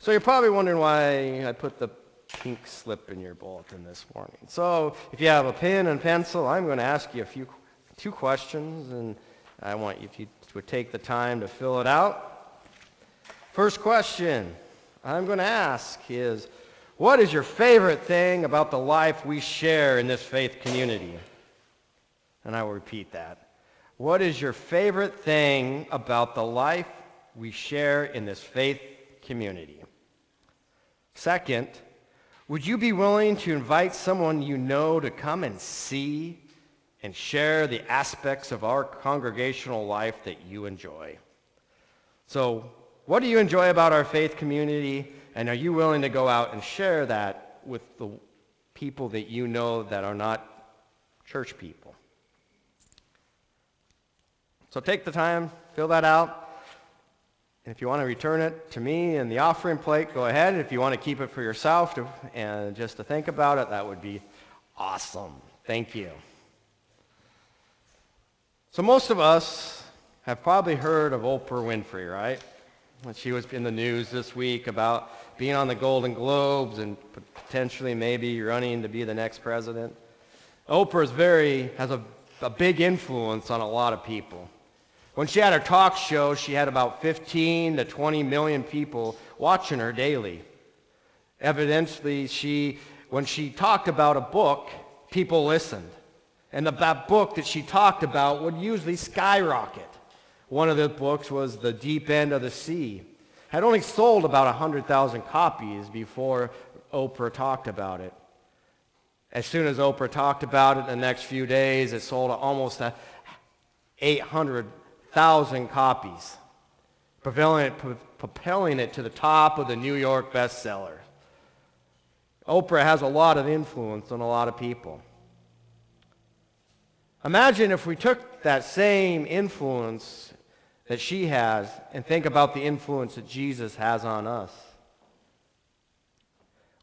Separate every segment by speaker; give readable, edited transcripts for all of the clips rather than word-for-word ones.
Speaker 1: So you're probably wondering why I put the pink slip in your bulletin this morning. So if you have a pen and pencil, I'm going to ask you two questions, and I want you, if you would take the time to fill it out. First question I'm going to ask is, what is your favorite thing about the life we share in this faith community? And I will repeat that. What is your favorite thing about the life we share in this faith community? Second, would you be willing to invite someone you know to come and see and share the aspects of our congregational life that you enjoy? So, what do you enjoy about our faith community, and are you willing to go out and share that with the people that you know that are not church people? So take the time, fill that out. And if you want to return it to me in the offering plate, go ahead. If you want to keep it for yourself and just to think about it, that would be awesome. Thank you. So most of us have probably heard of Oprah Winfrey, right? When she was in the news this week about being on the Golden Globes and potentially maybe running to be the next president. Oprah has a big influence on a lot of people. When she had her talk show, she had about 15 to 20 million people watching her daily. Evidently, when she talked about a book, people listened. And that book that she talked about would usually skyrocket. One of the books was The Deep End of the Sea. Had only sold about 100,000 copies before Oprah talked about it. As soon as Oprah talked about it, the next few days, it sold almost 800,000 copies, propelling it to the top of the New York bestseller. Oprah has a lot of influence on a lot of people. Imagine if we took that same influence that she has and think about the influence that Jesus has on us.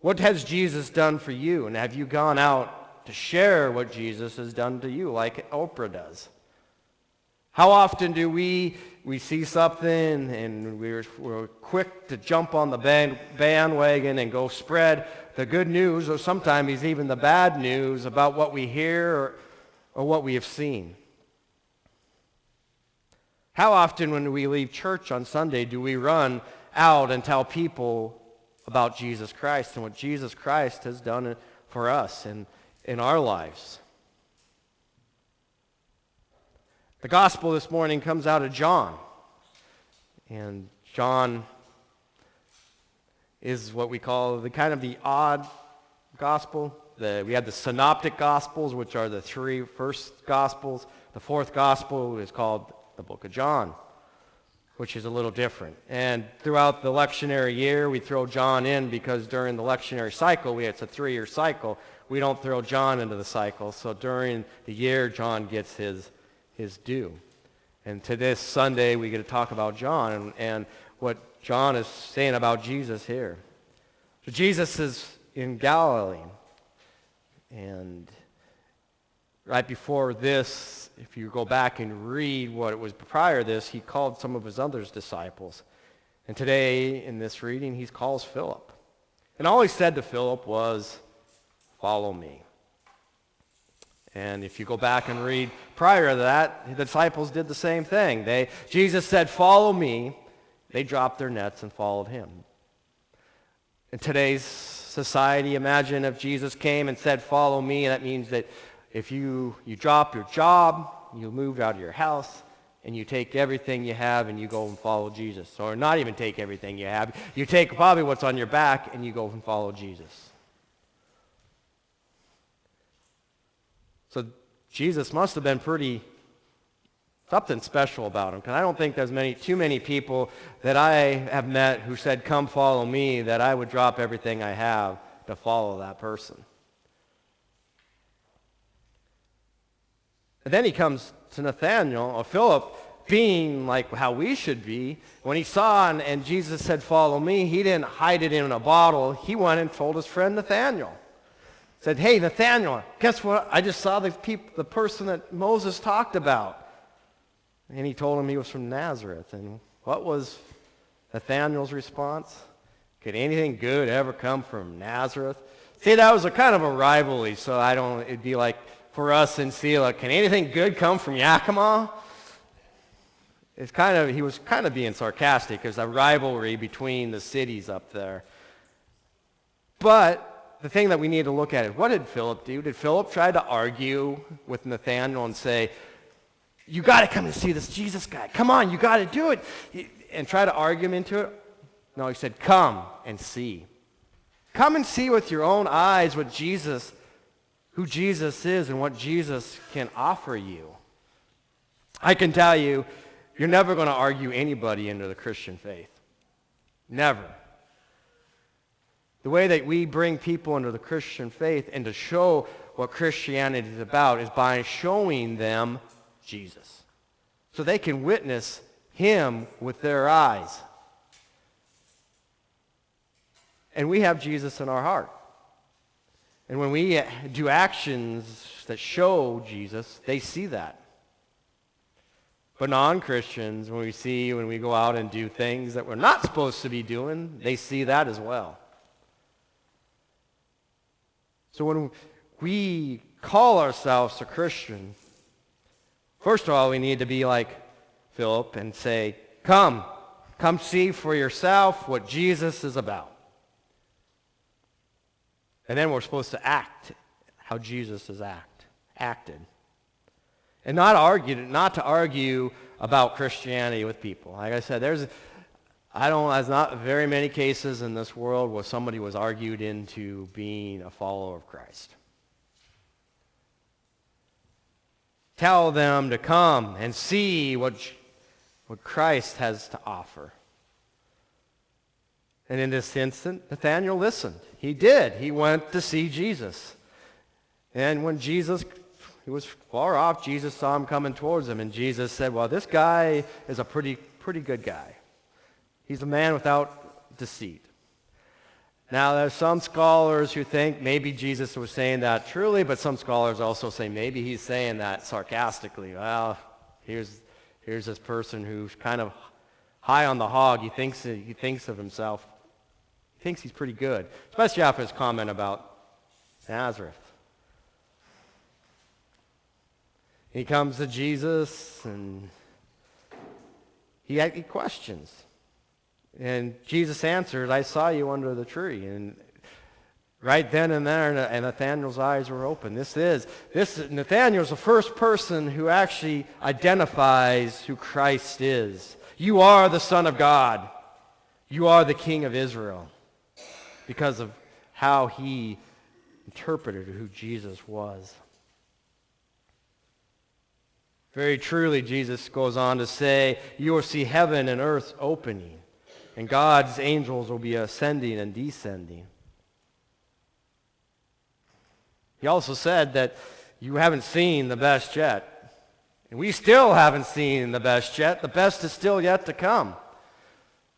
Speaker 1: What has Jesus done for you? And have you gone out to share what Jesus has done to you like Oprah does? How often do we see something and we're quick to jump on the bandwagon and go spread the good news, or sometimes even the bad news about what we hear or what we have seen? How often when we leave church on Sunday do we run out and tell people about Jesus Christ and what Jesus Christ has done for us and in our lives? The gospel this morning comes out of John. And John is what we call the odd gospel. We have the synoptic gospels, which are the three first gospels. The fourth gospel is called the book of John, which is a little different. And throughout the lectionary year, we throw John in because during the lectionary cycle, it's a 3-year cycle, we don't throw John into the cycle. So during the year, John gets his due. And to this Sunday, we get to talk about John and what John is saying about Jesus here. So Jesus is in Galilee. And right before this, if you go back and read what it was prior to this, he called some of his other disciples. And today, in this reading, he calls Philip. And all he said to Philip was, "Follow me." And if you go back and read prior to that, the disciples did the same thing. Jesus said, "Follow me." They dropped their nets and followed him. In today's society, imagine if Jesus came and said, "Follow me," that means that if you drop your job, you move out of your house, and you take everything you have and you go and follow Jesus. Or not even take everything you have. You take probably what's on your back and you go and follow Jesus. So Jesus must have been something special about him, because I don't think there's too many people that I have met who said, "Come follow me," that I would drop everything I have to follow that person. And then he comes to Nathanael, or Philip, being like how we should be. When he saw and Jesus said, "Follow me," he didn't hide it in a bottle. He went and told his friend Nathanael. Said, "Hey, Nathanael, guess what? I just saw the person that Moses talked about." And he told him he was from Nazareth. And what was Nathanael's response? Can anything good ever come from Nazareth? See, that was a kind of a rivalry, so it'd be like for us in Selah, can anything good come from Yakima? He was kind of being sarcastic. There's a rivalry between the cities up there. But the thing that we need to look at is, what did Philip do? Did Philip try to argue with Nathanael and say, you got to come and see this Jesus guy. Come on, you got to do it. And try to argue him into it? No, he said, come and see. Come and see with your own eyes who Jesus is and what Jesus can offer you. I can tell you, you're never going to argue anybody into the Christian faith. Never. The way that we bring people into the Christian faith and to show what Christianity is about is by showing them Jesus, so they can witness him with their eyes. And we have Jesus in our heart. And when we do actions that show Jesus, they see that. But non-Christians, when we go out and do things that we're not supposed to be doing, they see that as well. So when we call ourselves a Christian, first of all, we need to be like Philip and say, come see for yourself what Jesus is about. And then we're supposed to act how Jesus has acted. And not to argue about Christianity with people. Like I said, there's not very many cases in this world where somebody was argued into being a follower of Christ. Tell them to come and see what Christ has to offer. And in this instant, Nathanael listened. He did. He went to see Jesus. And when he was far off, Jesus saw him coming towards him, and Jesus said, well, this guy is a pretty good guy. He's a man without deceit. Now, there's some scholars who think maybe Jesus was saying that truly, but some scholars also say maybe he's saying that sarcastically. Well, here's this person who's kind of high on the hog. He thinks of himself. He thinks he's pretty good, especially after his comment about Nazareth. He comes to Jesus, and he questions. And Jesus answered, I saw you under the tree. And right then and there, and Nathanael's eyes were open. Nathanael's the first person who actually identifies who Christ is. You are the Son of God. You are the King of Israel. Because of how he interpreted who Jesus was. Very truly, Jesus goes on to say, you will see heaven and earth opening, and God's angels will be ascending and descending. He also said that you haven't seen the best yet. And we still haven't seen the best yet. The best is still yet to come.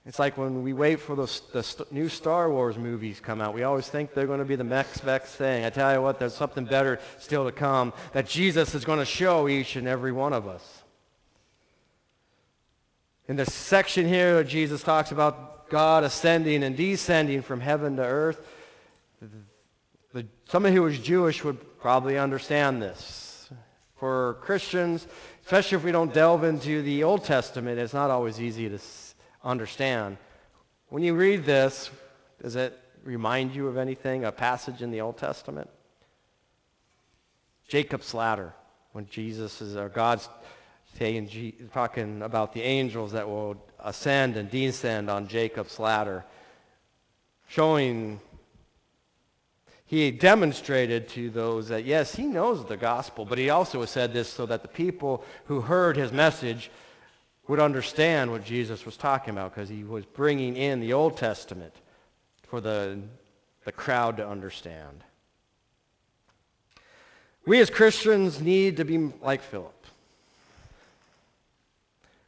Speaker 1: It's like when we wait for the new Star Wars movies come out. We always think they're going to be the next best thing. I tell you what, there's something better still to come that Jesus is going to show each and every one of us. In this section here, Jesus talks about God ascending and descending from heaven to earth. Somebody who was Jewish would probably understand this. For Christians, especially if we don't delve into the Old Testament, it's not always easy to understand. When you read this, does it remind you of anything, a passage in the Old Testament? Jacob's ladder, when God's talking about the angels that will ascend and descend on Jacob's ladder, showing he demonstrated to those that, yes, he knows the gospel, but he also said this so that the people who heard his message would understand what Jesus was talking about, because he was bringing in the Old Testament for the crowd to understand. We as Christians need to be like Philip.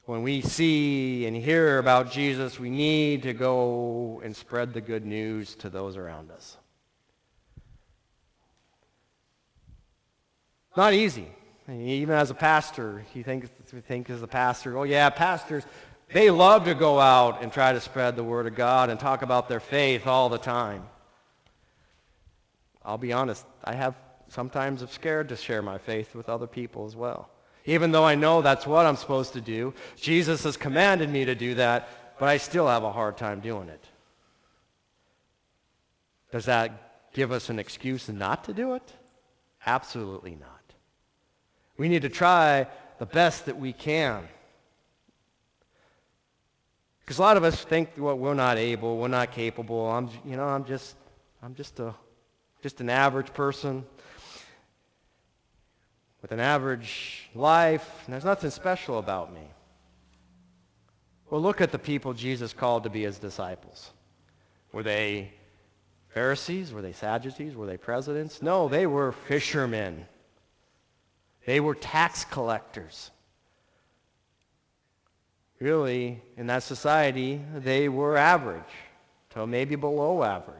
Speaker 1: When we see and hear about Jesus, we need to go and spread the good news to those around us. Not easy. Even as a pastor, you think as a pastor, oh yeah, pastors, They love to go out and try to spread the word of God and talk about their faith all the time. I'll be honest, I have sometimes am scared to share my faith with other people as well. Even though I know that's what I'm supposed to do, Jesus has commanded me to do that, but I still have a hard time doing it. Does that give us an excuse not to do it? Absolutely not. We need to try the best that we can. Because a lot of us think, well, we're not able, we're not capable. I'm just an average person with an average life, and there's nothing special about me. Well, look at the people Jesus called to be his disciples. Were they Pharisees? Were they Sadducees? Were they presidents? No, they were fishermen. They were tax collectors. Really, in that society, they were average, so maybe below average.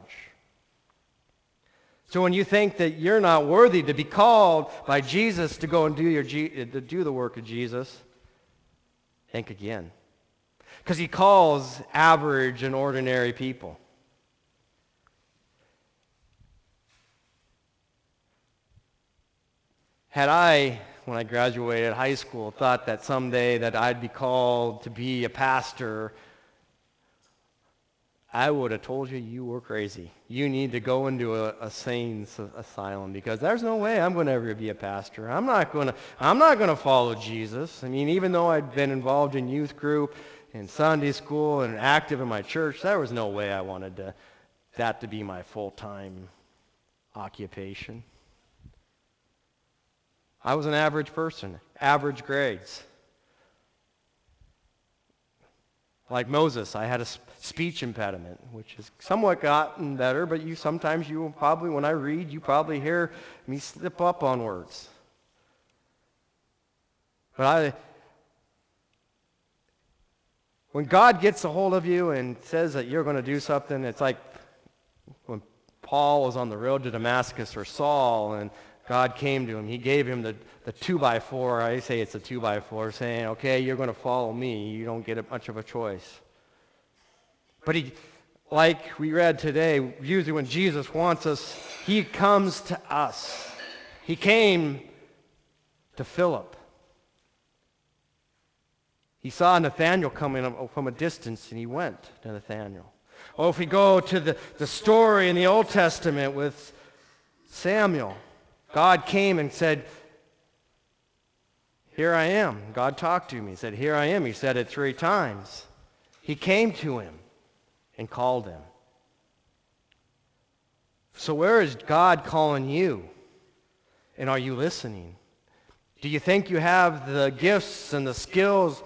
Speaker 1: So when you think that you're not worthy to be called by Jesus to go and do the work of Jesus, think again. Because he calls average and ordinary people. Had I, when I graduated high school, thought that someday that I'd be called to be a pastor, I would have told you you were crazy. You need to go into a sane asylum, because there's no way I'm going to ever be a pastor. I'm not going to follow Jesus. I mean, even though I'd been involved in youth group, in Sunday school, and active in my church, there was no way I wanted that to be my full-time occupation. I was an average person, average grades. Like Moses, I had a speech impediment, which has somewhat gotten better, but sometimes you will probably, when I read, you probably hear me slip up on words. But when God gets a hold of you and says that you're going to do something, it's like when Paul was on the road to Damascus, or Saul, and God came to him. He gave him the 2x4. I say it's a 2x4, saying, okay, you're going to follow me. You don't get much of a choice. But like we read today, usually when Jesus wants us, he comes to us. He came to Philip. He saw Nathanael coming from a distance, and he went to Nathanael. Or if we go to the story in the Old Testament with Samuel, God came and said, here I am. God talked to me. He said, here I am. He said it 3 times. He came to him and called him. So where is God calling you? And are you listening? Do you think you have the gifts and the skills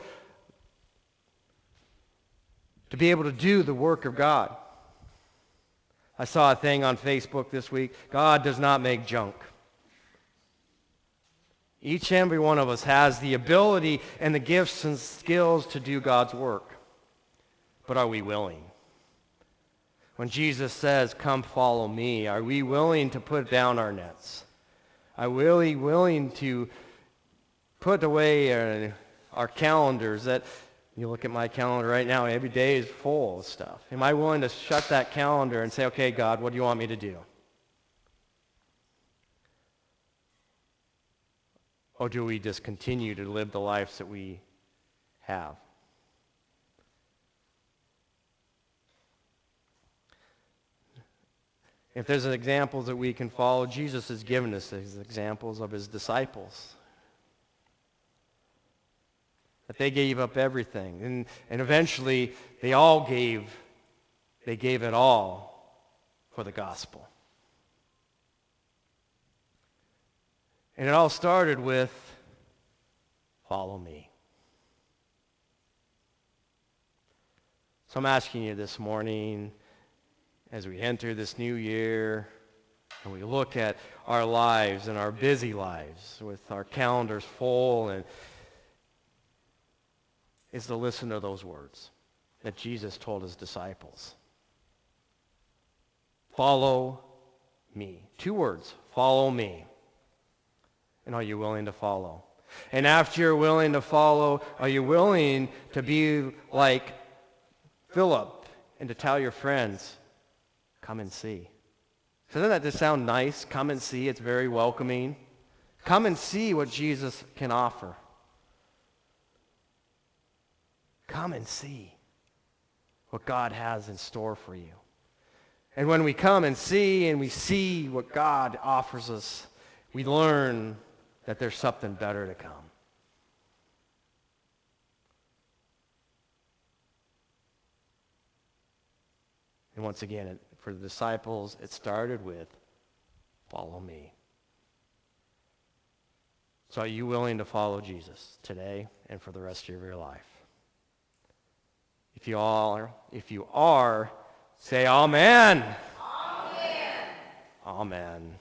Speaker 1: to be able to do the work of God? I saw a thing on Facebook this week. God does not make junk. Each and every one of us has the ability and the gifts and skills to do God's work. But are we willing? When Jesus says, come follow me, are we willing to put down our nets? Are we really willing to put away our calendars? That you look at my calendar right now, every day is full of stuff. Am I willing to shut that calendar and say, okay, God, what do you want me to do? Or do we just continue to live the lives that we have? If there's examples that we can follow, Jesus has given us these examples of his disciples. That they gave up everything. And eventually, they gave it all for the gospel. And it all started with, follow me. So I'm asking you this morning, as we enter this new year, and we look at our lives and our busy lives with our calendars full, and is to listen to those words that Jesus told his disciples. Follow me. 2 words, follow me. And are you willing to follow? And after you're willing to follow, are you willing to be like Philip and to tell your friends, come and see? So doesn't that just sound nice? Come and see. It's very welcoming. Come and see what Jesus can offer. Come and see what God has in store for you. And when we come and we see what God offers us, we learn that there's something better to come. And once again, for the disciples, it started with, follow me. So are you willing to follow Jesus today and for the rest of your life? If you are, say amen.
Speaker 2: Amen.
Speaker 1: Amen.